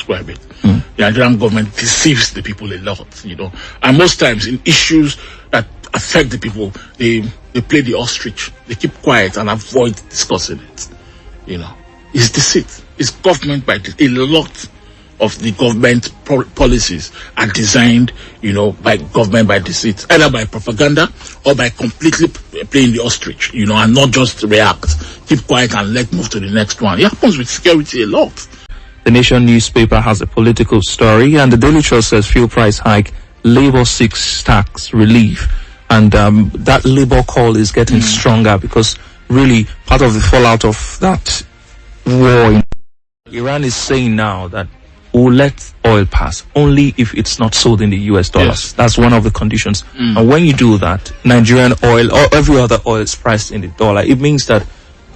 describe it. The Nigerian government deceives the people a lot, and most times in issues that affect the people, they play the ostrich. They keep quiet and avoid discussing it. It's deceit. It's government by a lot of the government policies are designed, by government by deceit, either by propaganda or by completely playing the ostrich, and not just react, keep quiet and let move to the next one. It happens with security a lot. The Nation newspaper has a political story, and the Daily Trust says fuel price hike, Labour seeks tax relief, and that Labour call is getting stronger because really part of the fallout of that war, Iran is saying now that we'll let oil pass only if it's not sold in the US dollars. Yes. That's one of the conditions. And when you do that, Nigerian oil or every other oil is priced in the dollar. It means that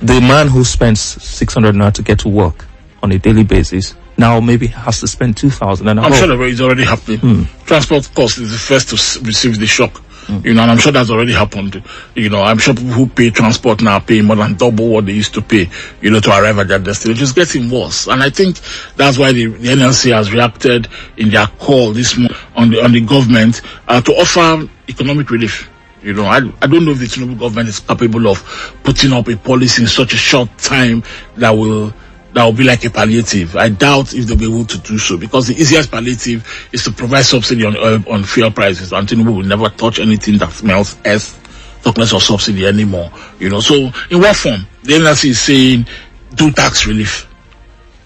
the man who spends 600 naira to get to work on a daily basis now maybe has to spend 2,000. And I'm sure that it's already happening. Transport cost is the first to receive the shock. And I'm sure that's already happened. I'm sure people who pay transport now pay more than double what they used to pay, to arrive at their destination. It's getting worse. And I think that's why the NLC has reacted in their call this month on the government to offer economic relief. I don't know if the Tinubu government is capable of putting up a policy in such a short time that will be like a palliative. I doubt if they'll be able to do so, because the easiest palliative is to provide subsidy on fuel prices, and Tinubu will never touch anything that smells talk less of subsidy anymore. So in what form? The NLC is saying do tax relief.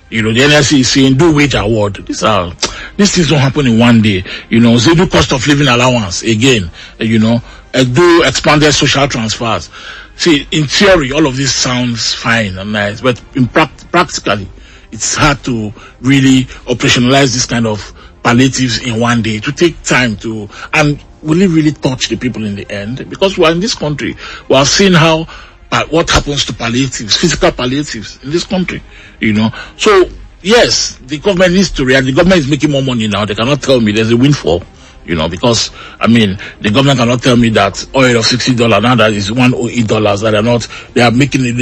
The NLC is saying do wage award. These things don't happen in one day. Say do cost of living allowance again. Do expanded social transfers. See, in theory, all of this sounds fine and nice, but in practically, it's hard to really operationalize this kind of palliatives in one day. To take time and will it really touch the people in the end? Because we're in this country, we have seen what happens to palliatives, physical palliatives in this country, So, yes, the government needs to react. The government is making more money now. They cannot tell me there's a windfall. Because, the government cannot tell me that oil of $60 now that is $108, they are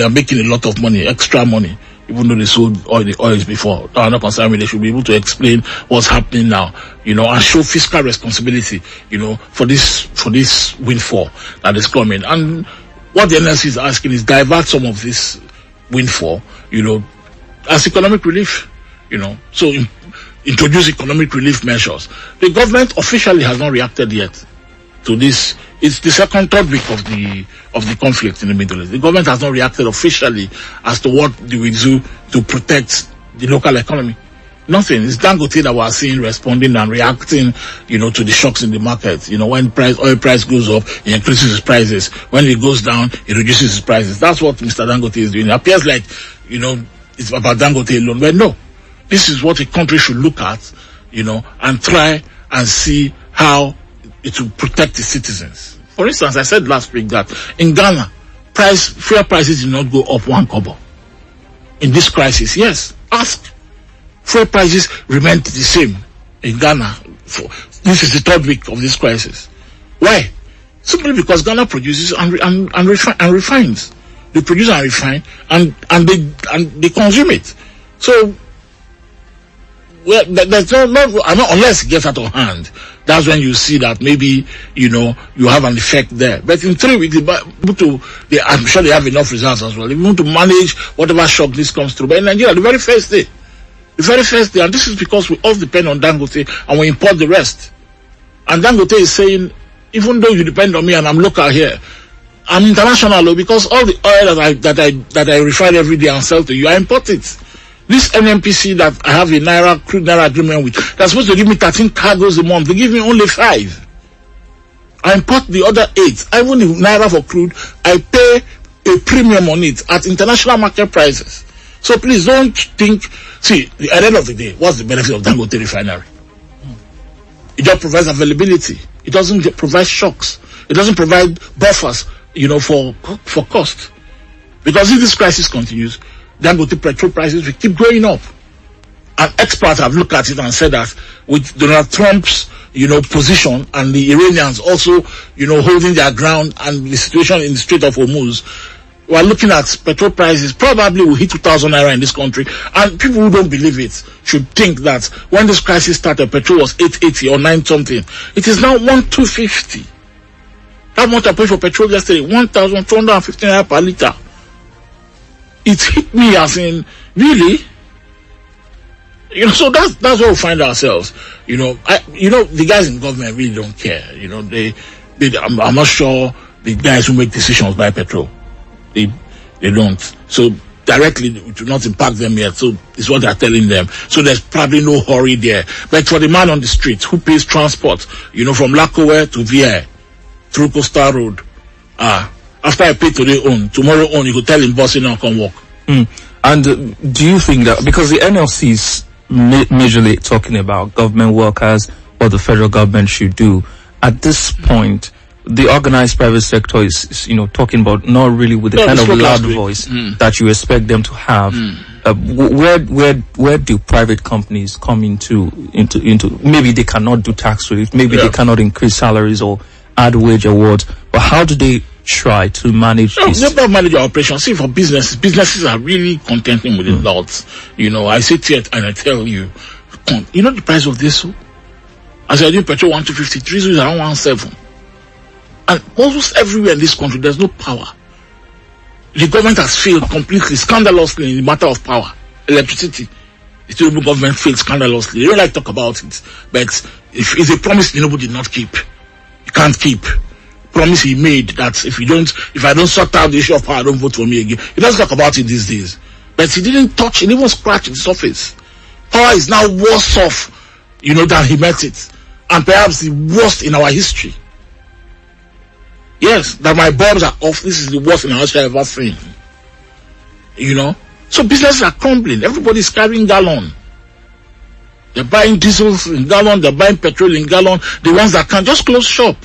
making a lot of money, extra money, even though they sold the oils before. I'm not concerned with. They should be able to explain what's happening now, and show fiscal responsibility, for this windfall that is coming. And what the NLC is asking is divert some of this windfall, as economic relief, so introduce economic relief measures. The government officially has not reacted yet to this. It's the third week of the conflict in the Middle East. The government has not reacted officially as to what they will do to protect the local economy. Nothing. It's Dangote that we are seeing responding and reacting, to the shocks in the market. When oil price goes up, he increases his prices. When it goes down, he reduces his prices. That's what Mr. Dangote is doing. It appears like, it's about Dangote alone. But no. This is what a country should look at, and try and see how it will protect its citizens. For instance, I said last week that in Ghana, fuel prices did not go up 1 kobo. In this crisis, yes, ask. Fuel prices remained the same in Ghana. This is the 3rd week of this crisis. Why? Simply because Ghana produces and refines. They produce and refine, and they consume it. So, there's unless it gets out of hand, that's when you see that maybe, you have an effect there. But in 3 weeks, I'm sure they have enough results as well. They want to manage whatever shock this comes through. But in Nigeria, the very first day, and this is because we all depend on Dangote and we import the rest. And Dangote is saying, even though you depend on me and I'm local here, I'm international because all the oil that I refine every day and sell to you, I import it. This NNPC that I have a crude Naira agreement with, they're supposed to give me 13 cargoes a month. They give me only 5. I import the other 8. Even if Naira for crude, I pay a premium on it at international market prices. So please don't think, at the end of the day, what's the benefit of Dangote refinery? It just provides availability. It doesn't provide shocks. It doesn't provide buffers, for cost. Because if this crisis continues, Dangote petrol prices will keep going up. And experts have looked at it and said that with Donald Trump's, position and the Iranians also, holding their ground and the situation in the Strait of Hormuz, we are looking at petrol prices probably will hit 2,000 naira in this country, and people who don't believe it should think that when this crisis started, petrol was 880 or 9 something. It is now 1,250. How much I paid for petrol yesterday? 1,250 naira per liter. It hit me as in, really? So that's where we find ourselves. The guys in government really don't care. I'm not sure the guys who make decisions buy petrol. They don't. So directly it will not impact them yet. So it's what they're telling them. So there's probably no hurry there. But for the man on the street who pays transport, from Lakowe to VI through Coastal Road, after I pay today tomorrow you could tell him boss now come work. And do you think that because the NLC is majorly talking about government workers, what the federal government should do at this point? The organized private sector is talking about not really with the kind of loud voice that you expect them to have. Where do private companies come into? Maybe they cannot do tax relief, maybe they cannot increase salaries or add wage awards. But how do they try to manage this? They don't manage their operations. See, for businesses are really contending with the laws. I sit here and I tell you, the price of diesel. As I do petrol 1,253, so it's around 1,700. And almost everywhere in this country, there's no power. The government has failed completely, scandalously in the matter of power. Electricity. The Tinubu government failed scandalously. They don't like to talk about it. But if it's a promise Tinubu did not keep, you can't keep. Promise he made that if I don't sort out the issue of power, don't vote for me again. He doesn't talk about it these days. But he didn't touch, he didn't even scratch the surface. Power is now worse off, than he met it. And perhaps the worst in our history. Yes, that my bulbs are off. This is the worst in our history I've ever seen. So businesses are crumbling. Everybody's carrying gallon. They're buying diesels in gallon. They're buying petrol in gallon. The ones that can't just close shop.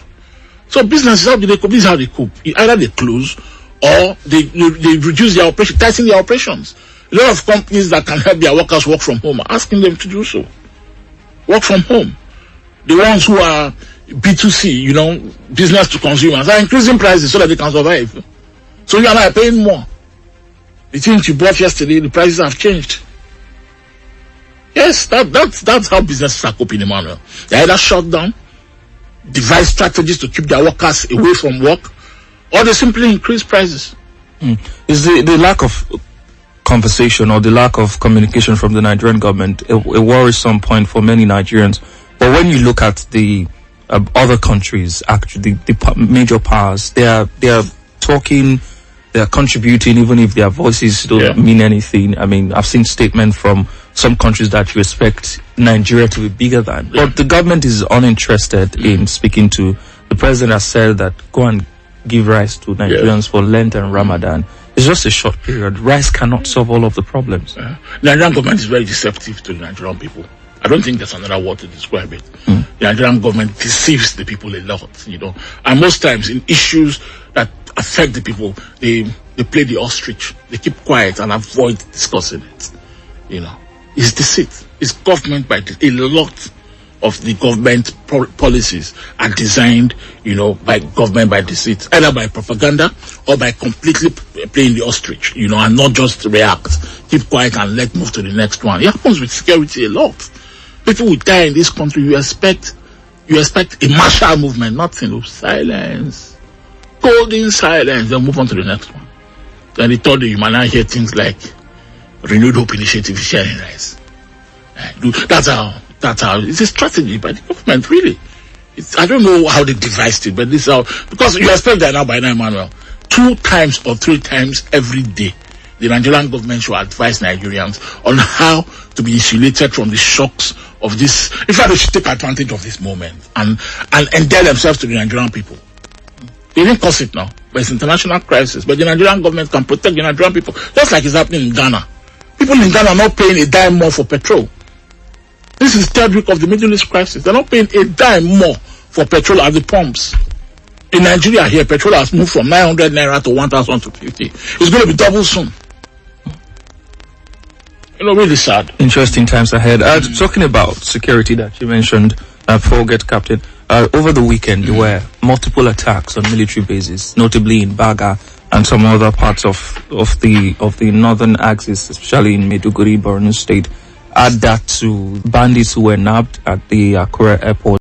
So businesses, how do they cope? This is how they cope. Either they close or they reduce their operation, tighten their operations. A lot of companies that can help their workers work from home are asking them to do so. Work from home. The ones who are B2C, business to consumers, are increasing prices so that they can survive. So you and I are paying more. The things you bought yesterday, the prices have changed. Yes, that's how businesses are coping, Emmanuel. They either shut down, devise strategies to keep their workers away from work, or they simply increase prices. Is the lack of conversation or the lack of communication from the Nigerian government a worrisome point for many Nigerians? But when you look at the other countries, actually, the major powers, they are talking, they are contributing, even if their voices don't mean anything. I mean, I've seen statements from some countries that you expect Nigeria to be bigger than. But the government is uninterested in speaking to. The president has said that go and give rice to Nigerians for Lent and Ramadan. It's just a short period. Rice cannot solve all of the problems. The Nigerian government is very deceptive to the Nigerian people. I don't think there's another word to describe it. The Nigerian government deceives the people a lot, And most times in issues that affect the people, they play the ostrich. They keep quiet and avoid discussing it. It's deceit. It's government by a lot of the government policies are designed, by government by deceit, either by propaganda or by completely playing the ostrich, and not just react. Keep quiet and let move to the next one. It happens with security a lot. People will die in this country. You expect a martial movement, nothing. Silence. Golden silence. Then move on to the next one. Then the third day you might not hear things like renewed hope initiative sharing rice. That's how it's a strategy by the government, really. I don't know how they devised it, but this is how, because you expect that now by now, Emmanuel, 2 times or 3 times every day, the Nigerian government should advise Nigerians on how to be insulated from the shocks of this. In fact, they should take advantage of this moment and endear themselves to the Nigerian people. They didn't cause it now, but it's international crisis. But the Nigerian government can protect the Nigerian people, just like it's happening in Ghana. People in Ghana are not paying a dime more for petrol. This is the 3rd week of the Middle East crisis. They're not paying a dime more for petrol at the pumps. In Nigeria here, petrol has moved from 900 naira to 1,250. It's going to be double soon. Really sad. Interesting times ahead. Talking about security that you mentioned, forget Captain, over the weekend there were multiple attacks on military bases, notably in Baga and some other parts of the northern axis, especially in Maiduguri, Borno State. Add that to bandits who were nabbed at the Akure airport